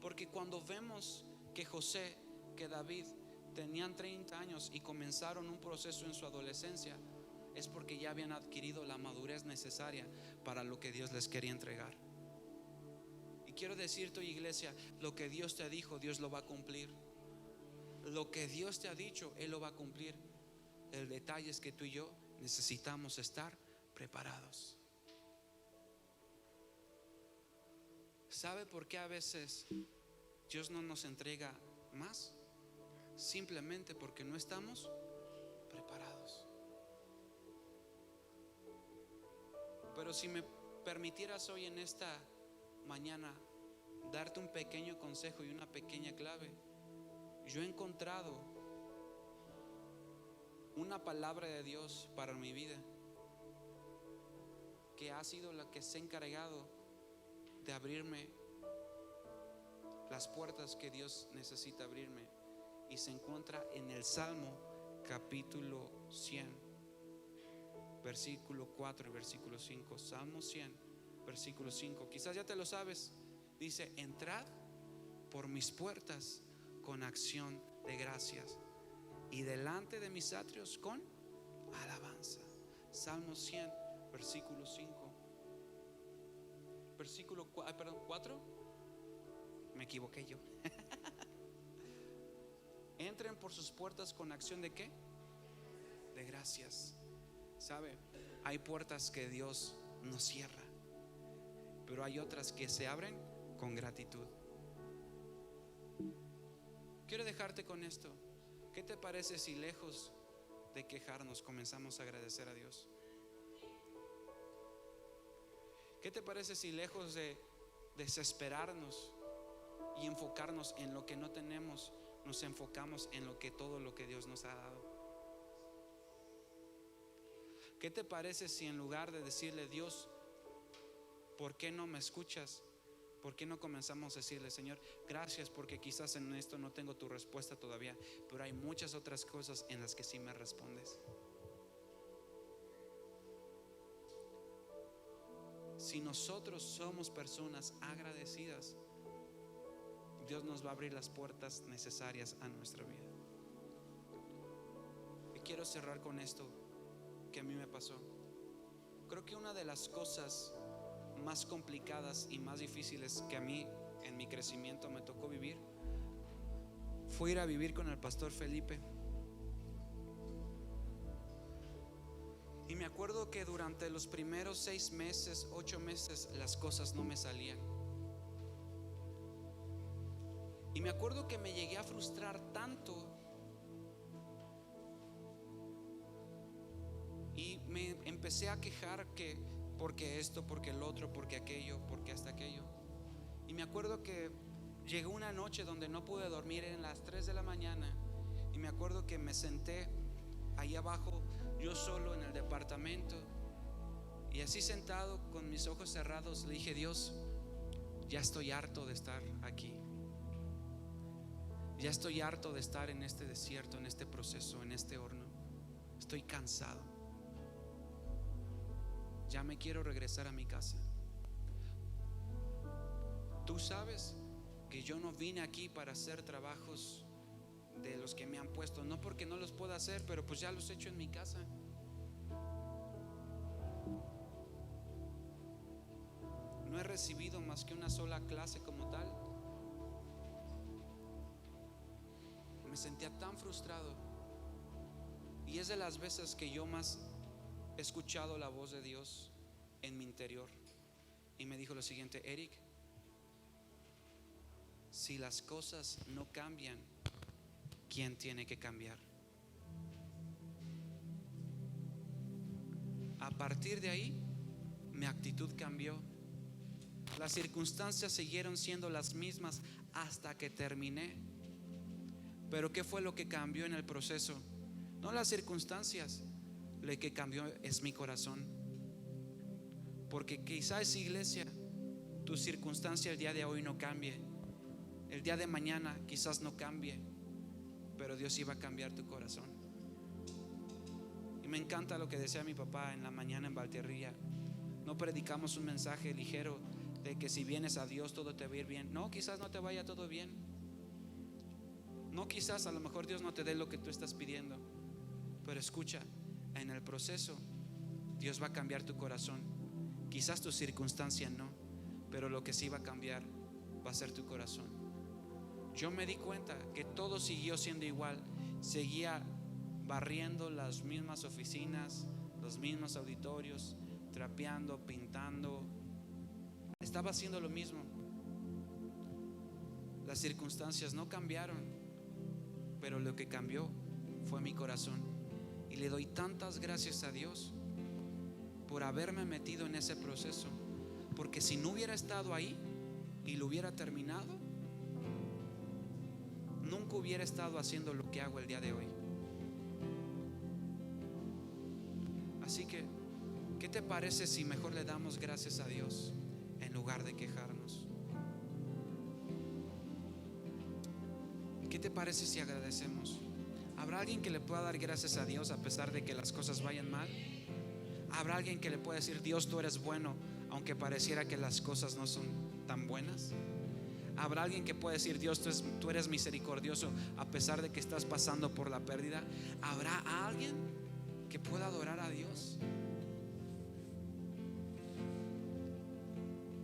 Porque cuando vemos que José, que David tenían 30 años y comenzaron un proceso en su adolescencia, es porque ya habían adquirido la madurez necesaria para lo que Dios les quería entregar. Y quiero decirte, iglesia, lo que Dios te dijo, Dios lo va a cumplir. Lo que Dios te ha dicho, Él lo va a cumplir. El detalle es que tú y yo necesitamos estar preparados. ¿Sabe por qué a veces Dios no nos entrega más? Simplemente porque no estamos preparados. Pero si me permitieras hoy en esta mañana darte un pequeño consejo y una pequeña clave, yo he encontrado una palabra de Dios para mi vida que ha sido la que se ha encargado de abrirme las puertas que Dios necesita abrirme, y se encuentra en el Salmo capítulo 100, versículo 4 y versículo 5. Salmo 100, versículo 5. Quizás ya te lo sabes. Dice: entrad por mis puertas con acción de gracias, y delante de mis atrios con alabanza. Salmo 100, versículo 5. Versículo 4. Me equivoqué yo. Entren por sus puertas con acción de ¿qué? De gracias. ¿Sabe? Hay puertas que Dios nos cierra, pero hay otras que se abren con gratitud. Quiero dejarte con esto, ¿Qué te parece si lejos de quejarnos comenzamos a agradecer a Dios? ¿Qué te parece si lejos de desesperarnos y enfocarnos en lo que no tenemos, nos enfocamos en todo lo que Dios nos ha dado? ¿Qué te parece si en lugar de decirle: Dios, ¿por qué no me escuchas? ¿Por qué no comenzamos a decirle: Señor, gracias porque quizás en esto no tengo tu respuesta todavía, pero hay muchas otras cosas en las que sí me respondes? Si nosotros somos personas agradecidas, Dios nos va a abrir las puertas necesarias a nuestra vida. Y quiero cerrar con esto que a mí me pasó. Creo que una de las cosas más complicadas y más difíciles que a mí en mi crecimiento me tocó vivir fue ir a vivir con el pastor Felipe. Y me acuerdo que durante los primeros 6 meses, 8 meses, las cosas no me salían. Y me acuerdo que me llegué a frustrar tanto. Y me empecé a quejar que porque esto, porque el otro, porque aquello, porque hasta aquello. Y me acuerdo que llegó una noche donde no pude dormir, en las 3 de la mañana. Y me acuerdo que me senté ahí abajo, yo solo en el departamento, y así sentado con mis ojos cerrados le dije: Dios, ya estoy harto de estar aquí. Ya estoy harto de estar en este desierto, en este proceso, en este horno. Estoy cansado. Ya me quiero regresar a mi casa. Tú sabes que yo no vine aquí para hacer trabajos de los que me han puesto, no porque no los pueda hacer, pero pues ya los he hecho en mi casa. No he recibido más que una sola clase como tal. Me sentía tan frustrado, y es de las veces que yo más he escuchado la voz de Dios en mi interior. Y me dijo lo siguiente: Eric, si las cosas no cambian, ¿quién tiene que cambiar? A partir de ahí, mi actitud cambió. Las circunstancias siguieron siendo las mismas hasta que terminé. Pero ¿qué fue lo que cambió en el proceso? No las circunstancias, lo que cambió es mi corazón. Porque quizás, iglesia, tu circunstancia el día de hoy no cambie, el día de mañana quizás no cambie, pero Dios iba a cambiar tu corazón. Y me encanta lo que decía mi papá en la mañana en Valtierrilla. No predicamos un mensaje ligero de que si vienes a Dios todo te va a ir bien. No, quizás no te vaya todo bien. No, quizás a lo mejor Dios no te dé lo que tú estás pidiendo. Pero escucha, en el proceso Dios va a cambiar tu corazón. Quizás tu circunstancia no, pero lo que sí va a cambiar va a ser tu corazón. Yo me di cuenta que todo siguió siendo igual. Seguía barriendo las mismas oficinas, los mismos auditorios, trapeando, pintando. Estaba haciendo lo mismo. Las circunstancias no cambiaron, pero lo que cambió fue mi corazón. Y le doy tantas gracias a Dios por haberme metido en ese proceso, porque si no hubiera estado ahí y lo hubiera terminado, nunca hubiera estado haciendo lo que hago el día de hoy. Así que, ¿qué te parece si mejor le damos gracias a Dios en lugar de quejarnos? ¿Qué te parece si agradecemos? ¿Habrá alguien que le pueda dar gracias a Dios a pesar de que las cosas vayan mal? ¿Habrá alguien que le pueda decir: Dios, tú eres bueno, aunque pareciera que las cosas no son tan buenas? ¿Habrá alguien que pueda decir: Dios, tú eres misericordioso a pesar de que estás pasando por la pérdida? ¿Habrá alguien que pueda adorar a Dios?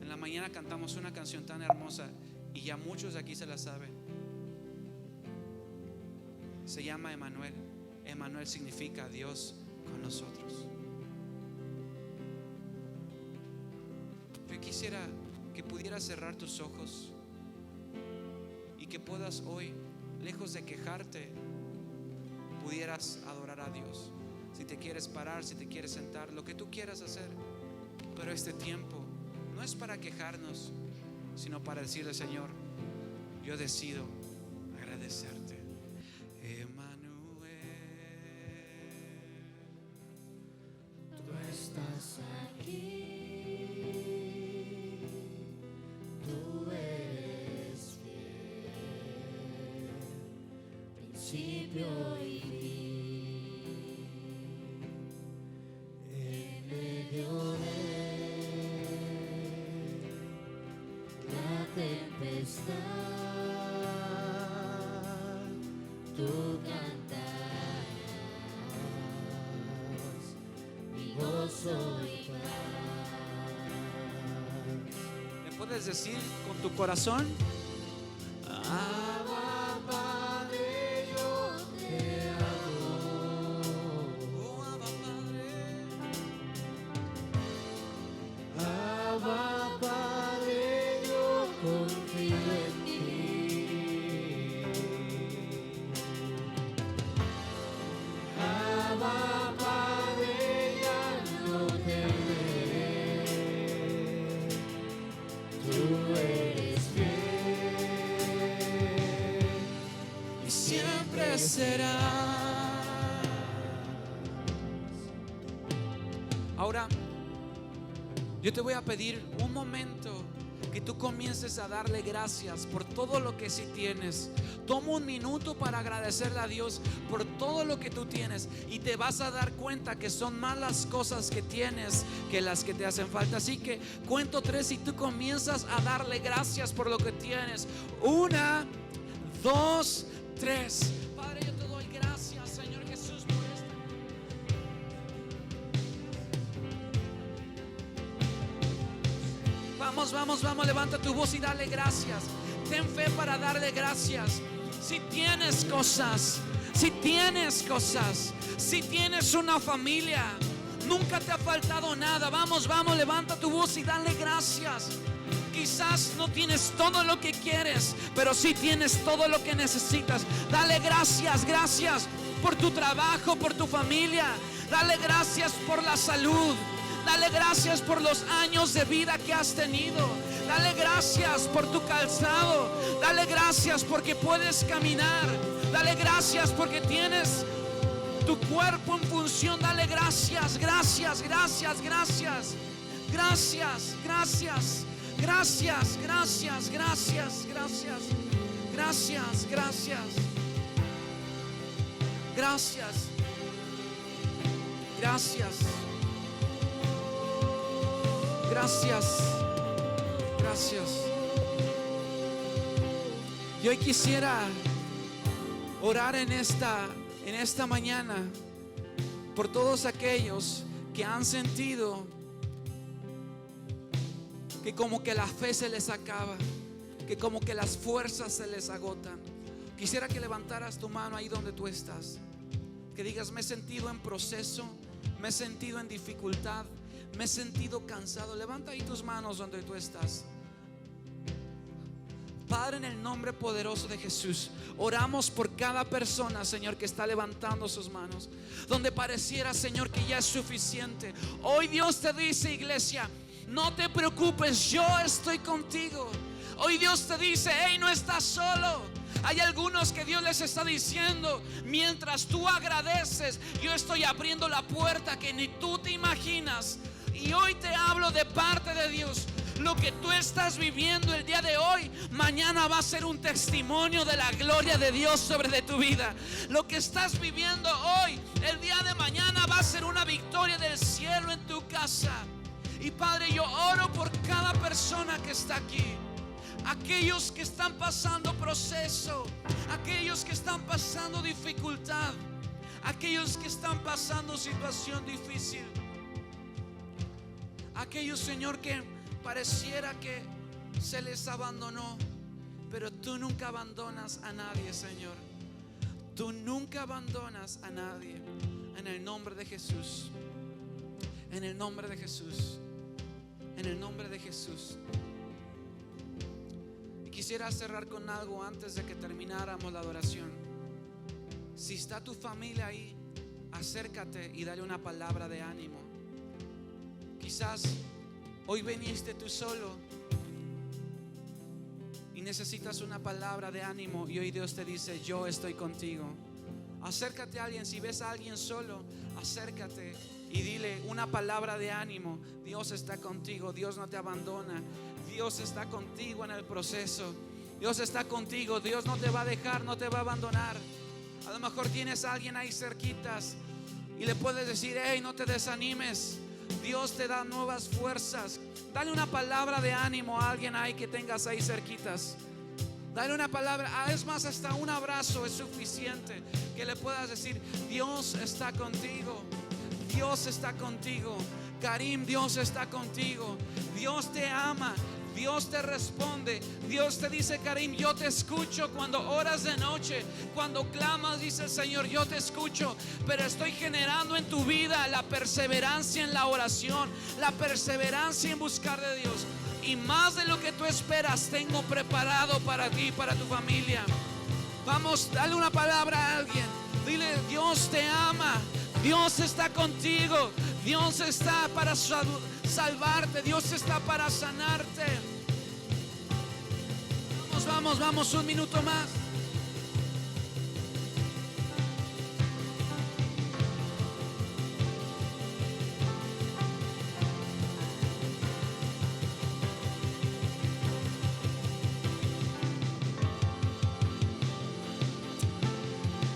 En la mañana cantamos una canción tan hermosa y ya muchos de aquí se la saben. Se llama Emanuel. Emanuel significa Dios con nosotros. Yo quisiera que pudieras cerrar tus ojos y que puedas hoy, lejos de quejarte, pudieras adorar a Dios. Si te quieres parar, si te quieres sentar, lo que tú quieras hacer. Pero este tiempo no es para quejarnos, sino para decirle: Señor, yo decido agradecerte. Emmanuel, Tú estás aquí, tú eres fiel, principio y fin, en medio de la tempestad, tú cantas mi gozo y paz. ¿me puedes decir con tu corazón? Abba, Padre, yo te adoro. Oh, Abba, Padre. Abba, Padre, yo confío en ti. Abba, Padre, ya no temeré. Tú eres fiel y siempre serás. Ahora, yo te voy a pedir un momento que tú comiences a darle gracias por todo lo que sí tienes. Toma un minuto para agradecerle a Dios por todo lo que tú tienes, y te vas a dar cuenta que son más las cosas que tienes que las que te hacen falta. Así que cuento 3 y tú comienzas a darle gracias por lo que tienes. 1, 2, 3. Padre, yo te doy gracias, Señor Jesús, por esto. Vamos, levanta tu voz y dale gracias. Ten fe para darle gracias. Si tienes cosas, si tienes una familia, nunca te ha faltado nada. Vamos, levanta tu voz y dale gracias. Quizás no tienes todo lo que quieres, pero sí tienes todo lo que necesitas. Dale gracias por tu trabajo, por tu familia. Dale gracias por la salud. Dale gracias por los años de vida que has tenido. Dale gracias por tu calzado. Dale gracias porque puedes caminar. Dale gracias porque tienes tu cuerpo en función. Dale gracias. Gracias. Yo hoy quisiera orar en esta mañana por todos aquellos que han sentido que como que la fe se les acaba, que como que las fuerzas se les agotan. Quisiera que levantaras tu mano ahí donde tú estás, que digas: me he sentido en proceso, me he sentido en dificultad, me he sentido cansado. Levanta ahí tus manos donde tú estás. Padre, en el nombre poderoso de Jesús, oramos por cada persona, Señor, que está levantando sus manos, donde pareciera, Señor, que ya es suficiente. Hoy Dios te dice, iglesia, no te preocupes, yo estoy contigo. Hoy Dios te dice: hey, no estás solo. Hay algunos que Dios les está diciendo: mientras tú agradeces, yo estoy abriendo la puerta que ni tú te imaginas. Y hoy te hablo de parte de Dios. Lo que tú estás viviendo el día de hoy, mañana va a ser un testimonio de la gloria de Dios sobre de tu vida. Lo que estás viviendo hoy, el día de mañana va a ser una victoria del cielo en tu casa. Y Padre, yo oro por cada persona que está aquí. Aquellos que están pasando proceso, aquellos que están pasando dificultad, aquellos que están pasando situación difícil, aquellos, Señor, que pareciera que se les abandonó, pero tú nunca abandonas a nadie, Señor. Tú nunca abandonas a nadie. En el nombre de Jesús, en el nombre de Jesús, en el nombre de Jesús. Y quisiera cerrar con algo antes de que termináramos la adoración. Si está tu familia ahí, acércate y dale una palabra de ánimo. Quizás hoy viniste tú solo y necesitas una palabra de ánimo, y hoy Dios te dice: yo estoy contigo. Acércate a alguien. Si ves a alguien solo, acércate y dile una palabra de ánimo. Dios está contigo, Dios no te abandona, Dios está contigo en el proceso, Dios está contigo, Dios no te va a dejar, no te va a abandonar. A lo mejor tienes a alguien ahí cerquitas y le puedes decir: hey, no te desanimes, Dios te da nuevas fuerzas. Dale una palabra de ánimo a alguien ahí que tengas ahí cerquitas. Dale una palabra, es más, hasta un abrazo es suficiente, que le puedas decir: Dios está contigo, Dios está contigo. Karim, Dios está contigo, Dios te ama, Dios te responde. Dios te dice: Karim, yo te escucho cuando oras de noche, cuando clamas, dice el Señor, yo te escucho. Pero estoy generando en tu vida la perseverancia en la oración, la perseverancia en buscar de Dios. Y más de lo que tú esperas tengo preparado para ti, para tu familia. Vamos, dale una palabra a alguien. Dile: Dios te ama, Dios está contigo, Dios está para salvarte, Dios está para sanarte. Vamos, un minuto más.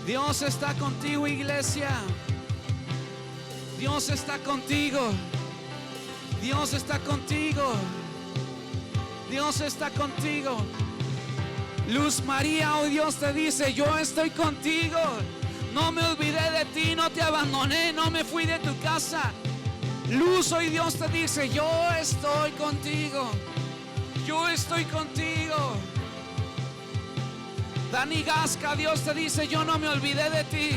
Dios está contigo, iglesia. Dios está contigo. Dios está contigo. Dios está contigo. Luz María, hoy Dios te dice: yo estoy contigo. No me olvidé de ti, no te abandoné, no me fui de tu casa. Luz, hoy Dios te dice: yo estoy contigo. Yo estoy contigo. Dani Gasca, Dios te dice: yo no me olvidé de ti.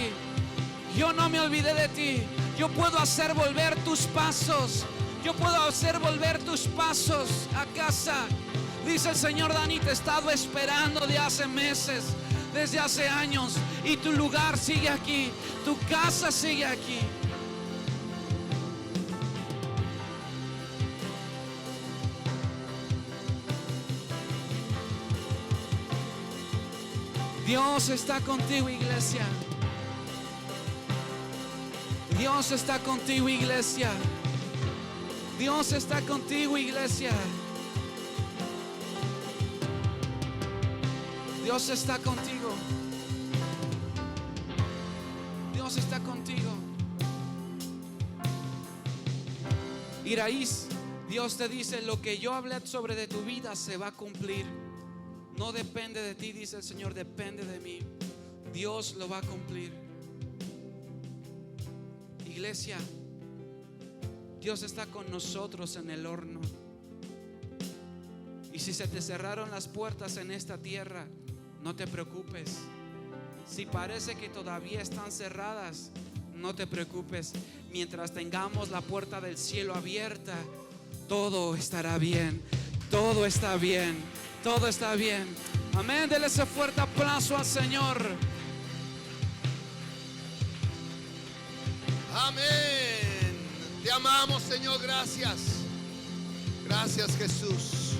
Yo no me olvidé de ti. Yo puedo hacer volver tus pasos. Yo puedo hacer volver tus pasos a casa. Dice el Señor: Dani, te he estado esperando de hace meses, desde hace años, y tu lugar sigue aquí, tu casa sigue aquí. Dios está contigo, iglesia. Dios está contigo, iglesia. Dios está contigo, iglesia. Dios está contigo. Dios está contigo. Iraíz, Dios te dice: lo que yo hablé sobre de tu vida se va a cumplir. No depende de ti, dice el Señor, depende de mí. Dios lo va a cumplir. Iglesia, Dios está con nosotros en el horno. Y si se te cerraron las puertas en esta tierra, no te preocupes. Si parece que todavía están cerradas, no te preocupes. Mientras tengamos la puerta del cielo abierta, todo estará bien. Todo está bien. Todo está bien. Amén. Dele ese fuerte aplauso al Señor. Amén. Te amamos, Señor. Gracias. Gracias, Jesús.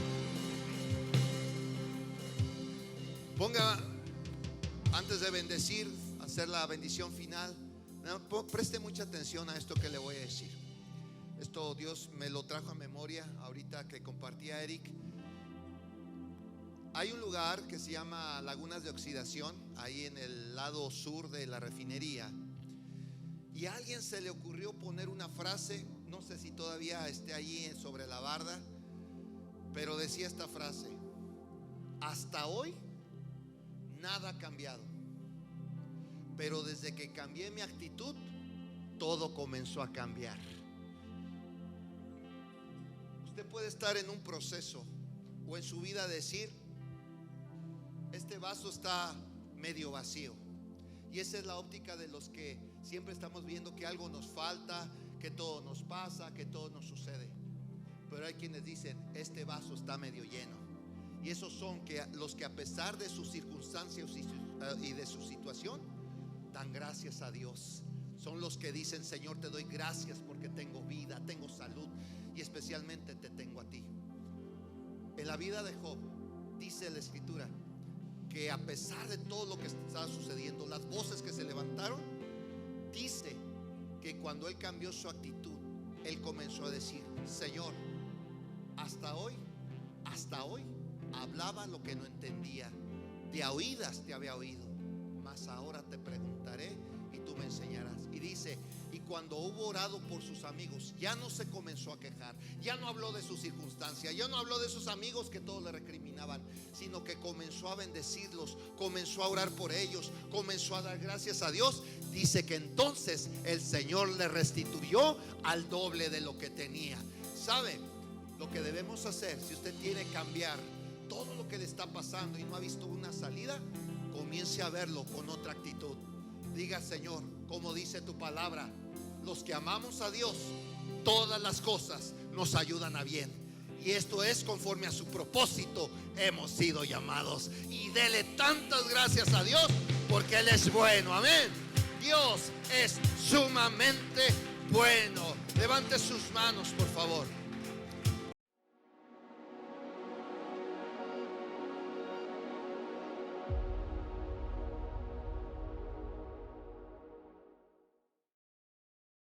Ponga, antes de bendecir, hacer la bendición final, preste mucha atención a esto que le voy a decir. Esto Dios me lo trajo a memoria ahorita que compartía Eric. Hay un lugar que se llama Lagunas de Oxidación, ahí en el lado sur de la refinería. Y a alguien se le ocurrió poner una frase, no sé si todavía esté allí sobre la barda, pero decía esta frase: hasta hoy nada ha cambiado, pero desde que cambié mi actitud, todo comenzó a cambiar. Usted puede estar en un proceso o en su vida decir: este vaso está medio vacío. Y esa es la óptica de los que siempre estamos viendo que algo nos falta, que todo nos pasa, que todo nos sucede. Pero hay quienes dicen: este vaso está medio lleno. Y esos son los que, a pesar de sus circunstancias y de su situación, dan gracias a Dios. Son los que dicen: Señor, te doy gracias porque tengo vida, tengo salud y especialmente te tengo a ti. En la vida de Job dice la Escritura que a pesar de todo lo que estaba sucediendo, las voces que se levantaron, dice que cuando él cambió su actitud, él comenzó a decir: Señor, hasta hoy hablaba lo que no entendía, de a oídas te había oído, mas ahora te preguntaré y tú me enseñarás. Y dice: y cuando hubo orado por sus amigos, ya no se comenzó a quejar, ya no habló de su circunstancia, ya no habló de sus amigos que todos le recriminaban, sino que comenzó a bendecirlos, comenzó a orar por ellos, comenzó a dar gracias a Dios. Dice que entonces el Señor le restituyó al doble de lo que tenía. ¿Sabe lo que debemos hacer? Si usted quiere cambiar todo lo que le está pasando y no ha visto una salida, comience a verlo con otra actitud. Diga: Señor, como dice tu palabra, los que amamos a Dios, todas las cosas nos ayudan a bien, y esto es conforme a su propósito hemos sido llamados. Y dele tantas gracias a Dios porque Él es bueno. Amén. Dios es sumamente bueno. Levante sus manos, por favor.